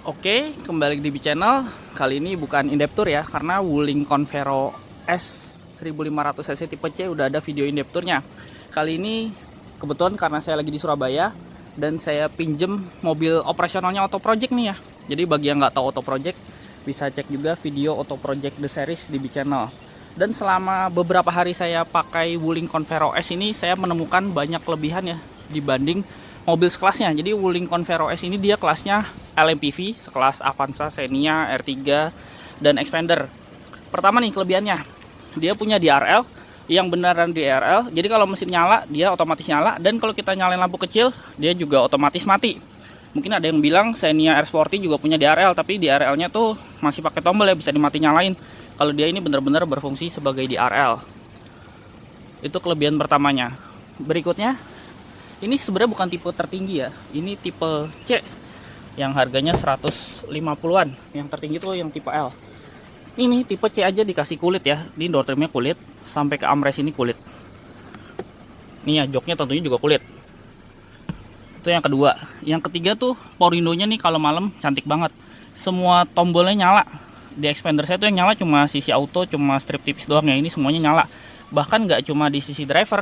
Oke, kembali di channel. Kali ini bukan in-depth tour ya, karena Wuling Convero S 1500 cc tipe C udah ada video in-depth tournya. Kali ini kebetulan karena saya lagi di Surabaya dan saya pinjem mobil operasionalnya Auto Project nih ya. Jadi bagi yang nggak tahu Auto Project, bisa cek juga video Auto Project The Series di channel. Dan selama beberapa hari saya pakai Wuling Convero S ini, saya menemukan banyak kelebihan ya dibanding mobil sekelasnya. Jadi Wuling Convero S ini dia kelasnya LMPV, sekelas Avanza, Xenia, R3, dan Expander. Pertama nih kelebihannya, dia punya DRL yang beneran DRL. Jadi kalau mesin nyala, dia otomatis nyala, dan kalau kita nyalain lampu kecil, dia juga otomatis mati. Mungkin ada yang bilang Xenia R Sporty juga punya DRL, tapi DRL-nya tuh masih pakai tombol ya, bisa dimati nyalain. Kalau dia ini bener-bener berfungsi sebagai DRL. Itu kelebihan pertamanya. Berikutnya, ini sebenarnya bukan tipe tertinggi ya. Ini tipe C yang harganya 150-an. Yang tertinggi tuh yang tipe L. Ini tipe C aja dikasih kulit ya. Ini door trimnya kulit, sampai ke armrest ini kulit. Nih ya, joknya tentunya juga kulit. Itu yang kedua. Yang ketiga tuh power window-nya nih kalau malam cantik banget. Semua tombolnya nyala. Di Expander saya tuh yang nyala cuma sisi auto, cuma strip tipis doang ya. Ini semuanya nyala. Bahkan nggak cuma di sisi driver,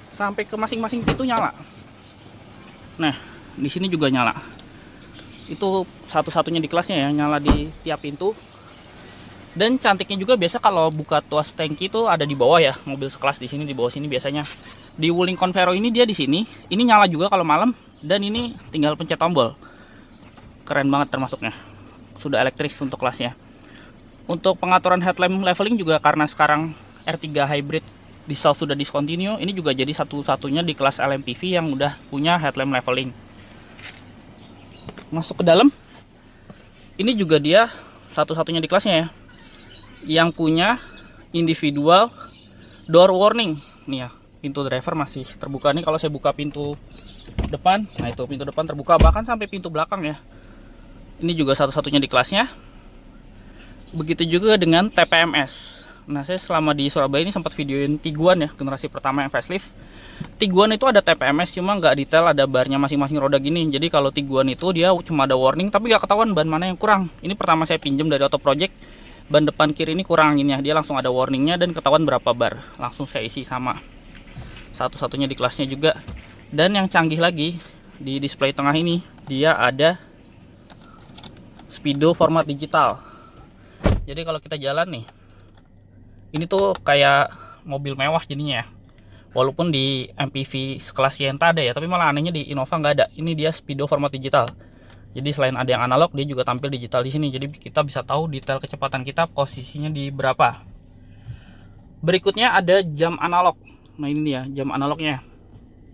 sampai ke masing-masing pintu nyala. Nah, di sini juga nyala. Itu satu-satunya di kelasnya ya, nyala di tiap pintu. Dan cantiknya juga biasa kalau buka tuas tangki itu ada di bawah ya, mobil sekelas di sini, di bawah sini biasanya. Di Wuling Convero ini dia di sini, ini nyala juga kalau malam, dan ini tinggal pencet tombol. Keren banget termasuknya. Sudah elektrik untuk kelasnya. Untuk pengaturan headlamp leveling juga karena sekarang R3 hybrid diesel sudah discontinue, ini juga jadi satu-satunya di kelas LMPV yang udah punya headlamp leveling. Masuk ke dalam, ini juga dia satu-satunya di kelasnya ya, yang punya individual door warning. Nih ya, pintu driver masih terbuka nih. Kalau saya buka pintu depan, nah itu pintu depan terbuka, bahkan sampai pintu belakang ya. Ini juga satu-satunya di kelasnya. Begitu juga dengan TPMS. Nah, saya selama di Surabaya ini sempat videoin Tiguan ya, generasi pertama yang facelift. Tiguan itu ada TPMS, cuma nggak detail, ada barnya masing-masing roda gini. Jadi kalau Tiguan itu dia cuma ada warning, tapi nggak ketahuan ban mana yang kurang. Ini pertama saya pinjam dari Auto Project, ban depan kiri ini kurang ini ya. Dia langsung ada warningnya dan ketahuan berapa bar. Langsung saya isi sama. Satu-satunya di kelasnya juga. Dan yang canggih lagi, di display tengah ini, dia ada speedo format digital. Jadi kalau kita jalan nih, ini tuh kayak mobil mewah jadinya ya. Walaupun di MPV sekelas Sienta ada ya, tapi malah anehnya di Innova nggak ada. Ini dia speedo format digital. Jadi selain ada yang analog, dia juga tampil digital di sini. Jadi kita bisa tahu detail kecepatan kita, posisinya di berapa. Berikutnya ada jam analog. Nah ini dia jam analognya.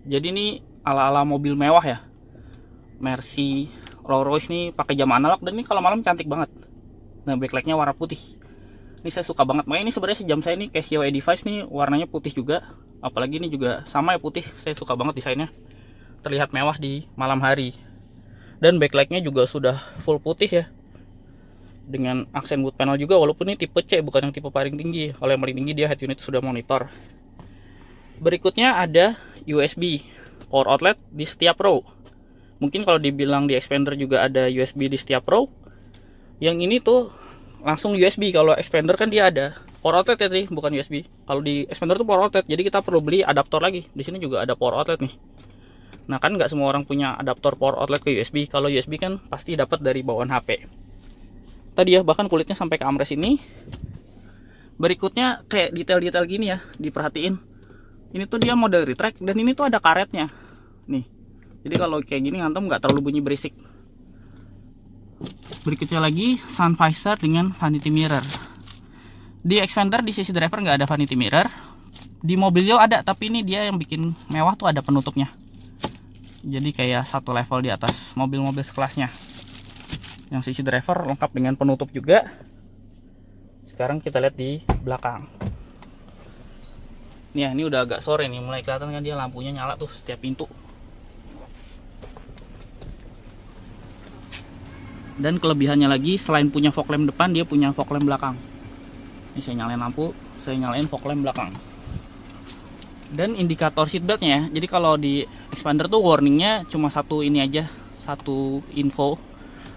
Jadi ini ala-ala mobil mewah ya. Mercy, Rolls Royce nih pakai jam analog, dan ini kalau malam cantik banget. Nah, backlightnya warna putih. Ini saya suka banget. Makanya ini sebenarnya jam saya ini Casio E-Device nih warnanya putih juga. Apalagi ini juga sama ya putih. Saya suka banget desainnya. Terlihat mewah di malam hari. Dan backlightnya juga sudah full putih ya. Dengan aksen wood panel juga, walaupun ini tipe C bukan yang tipe paling tinggi. Kalau yang paling tinggi dia head unit sudah monitor. Berikutnya ada USB power outlet di setiap row. Mungkin kalau dibilang di Expander juga ada USB di setiap row, yang ini tuh langsung USB. Kalau Expander kan dia ada power outlet ya tadi, bukan USB. Kalau di Expander tuh power outlet, jadi kita perlu beli adaptor lagi. Di sini juga ada power outlet nih. Nah kan nggak semua orang punya adaptor power outlet ke USB. Kalau USB kan pasti dapat dari bawaan HP. Tadi ya, bahkan kulitnya sampai ke armrest ini. Berikutnya kayak detail-detail gini ya, diperhatiin. Ini tuh dia model retract, dan ini tuh ada karetnya. Nih. Jadi kalau kayak gini ngantem nggak terlalu bunyi berisik. Berikutnya lagi sun visor dengan vanity mirror. Di Expander di sisi driver nggak ada vanity mirror. Di Mobilio ada, tapi ini dia yang bikin mewah tuh ada penutupnya. Jadi kayak satu level di atas mobil-mobil sekelasnya. Yang sisi driver lengkap dengan penutup juga. Sekarang kita lihat di belakang. Nih ya, ini udah agak sore nih, mulai kelihatan kan dia lampunya nyala tuh setiap pintu. Dan kelebihannya lagi, selain punya fog lamp depan, dia punya fog lamp belakang. Ini saya nyalain lampu, saya nyalain fog lamp belakang. Dan indikator seatbeltnya ya. Jadi kalau di Expander tuh warningnya cuma satu ini aja, satu info.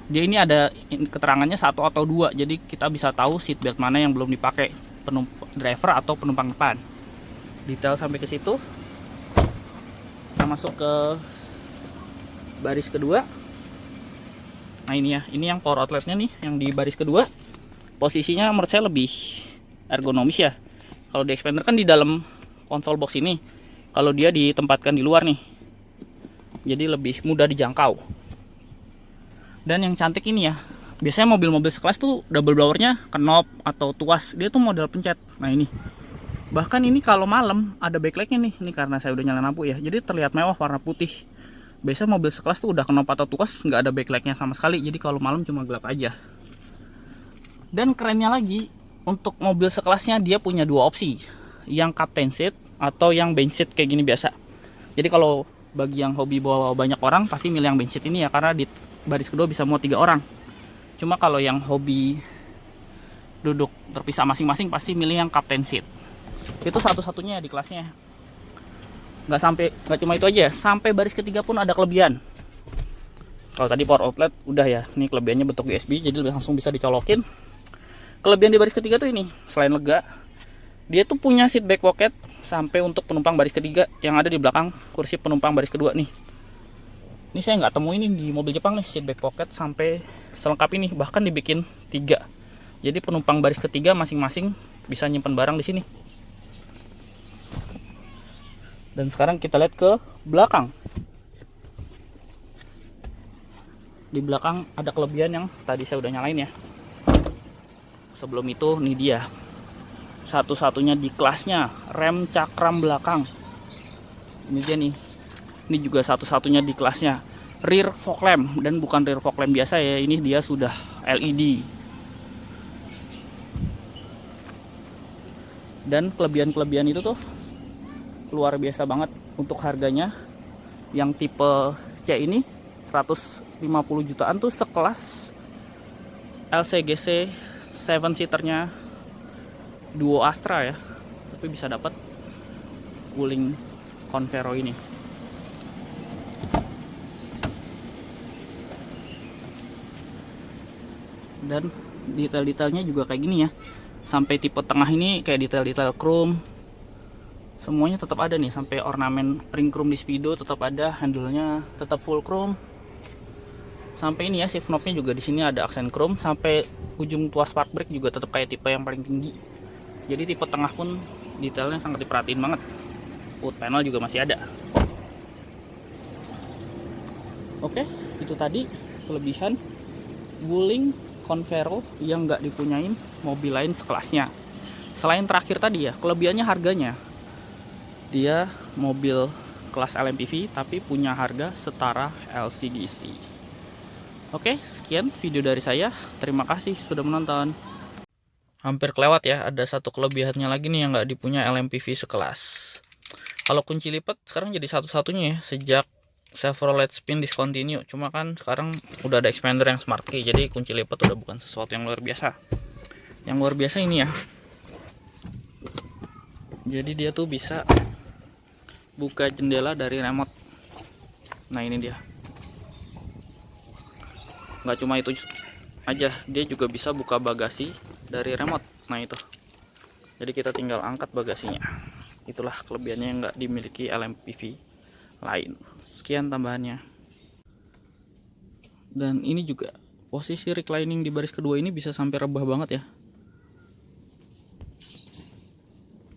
Dia ini ada keterangannya 1 atau 2, jadi kita bisa tahu seat belt mana yang belum dipakai, driver atau penumpang depan. Detail sampai ke situ. Kita masuk ke baris kedua. Nah ini ya, ini yang power outletnya nih, yang di baris kedua. Posisinya menurut saya lebih ergonomis ya. Kalau di Xpander kan di dalam konsol box ini, kalau dia ditempatkan di luar nih, jadi lebih mudah dijangkau. Dan yang cantik ini ya, biasanya mobil-mobil sekelas tuh double blowernya knob atau tuas, dia tuh model pencet. Nah ini, bahkan ini kalau malam ada backlightnya nih, ini karena saya udah nyalain lampu ya, jadi terlihat mewah warna putih. Biasanya mobil sekelas tuh udah knob atau tuas nggak ada backlightnya sama sekali, jadi kalau malam cuma gelap aja. Dan kerennya lagi, untuk mobil sekelasnya dia punya 2 opsi, yang captain seat atau yang bench seat kayak gini biasa. Jadi kalau bagi yang hobi bawa banyak orang pasti milih yang bench seat ini ya, karena di baris kedua bisa muat 3 orang. Cuma kalau yang hobi duduk terpisah masing-masing pasti milih yang captain seat. Itu satu-satunya di kelasnya. Nggak cuma itu aja, sampai baris ketiga pun ada kelebihan. Kalau tadi power outlet udah ya, ini kelebihannya bentuk USB, jadi langsung bisa dicolokin. Kelebihan di baris ketiga tuh ini, selain lega, dia tuh punya seat back pocket sampai untuk penumpang baris ketiga yang ada di belakang kursi penumpang baris kedua nih. Ini saya nggak temuin ini di mobil Jepang nih, seat back pocket sampai selengkap ini, bahkan dibikin 3. Jadi penumpang baris ketiga masing-masing bisa nyimpen barang di sini. Dan sekarang kita lihat ke belakang. Di belakang ada kelebihan yang tadi saya udah nyalain ya. Sebelum itu nih dia, satu-satunya di kelasnya rem cakram belakang. Ini dia nih. Ini juga satu-satunya di kelasnya rear fog lamp, dan bukan rear fog lamp biasa ya, ini dia sudah LED. Dan kelebihan-kelebihan itu tuh luar biasa banget untuk harganya. Yang tipe C ini 150 jutaan tuh sekelas LCGC 7 seaternya Duo Astra ya, tapi bisa dapat Wuling Convero ini. Dan detail-detailnya juga kayak gini ya, sampai tipe tengah ini kayak detail-detail chrome semuanya tetap ada nih, sampai ornamen ring chrome di speedo tetap ada, handle-nya tetap full chrome. Sampai ini ya, shift knob-nya juga di sini ada aksen chrome, sampai ujung tuas spark brake juga tetap kayak tipe yang paling tinggi. Jadi tipe tengah pun detailnya sangat diperhatiin banget. Wood panel juga masih ada. Oke, itu tadi kelebihan Wuling Convero yang nggak dipunyain mobil lain sekelasnya. Selain terakhir tadi ya, kelebihannya harganya. Dia mobil kelas LMPV tapi punya harga setara LCGC. Oke, sekian video dari saya. Terima kasih sudah menonton. Hampir kelewat ya, ada satu kelebihannya lagi nih yang nggak dipunya LMPV sekelas. Kalau kunci lipat sekarang jadi satu-satunya ya, sejak Chevrolet Spin discontinue. Cuma kan sekarang udah ada Xpander yang smart key, jadi kunci lipat udah bukan sesuatu yang luar biasa. Yang luar biasa ini ya, jadi dia tuh bisa buka jendela dari remote. Nah ini dia, nggak cuma itu aja, dia juga bisa buka bagasi dari remote. Nah itu, jadi kita tinggal angkat bagasinya. Itulah kelebihannya yang nggak dimiliki LMPV lain. Sekian tambahannya. Dan ini juga posisi reclining di baris kedua ini bisa sampai rebah banget ya.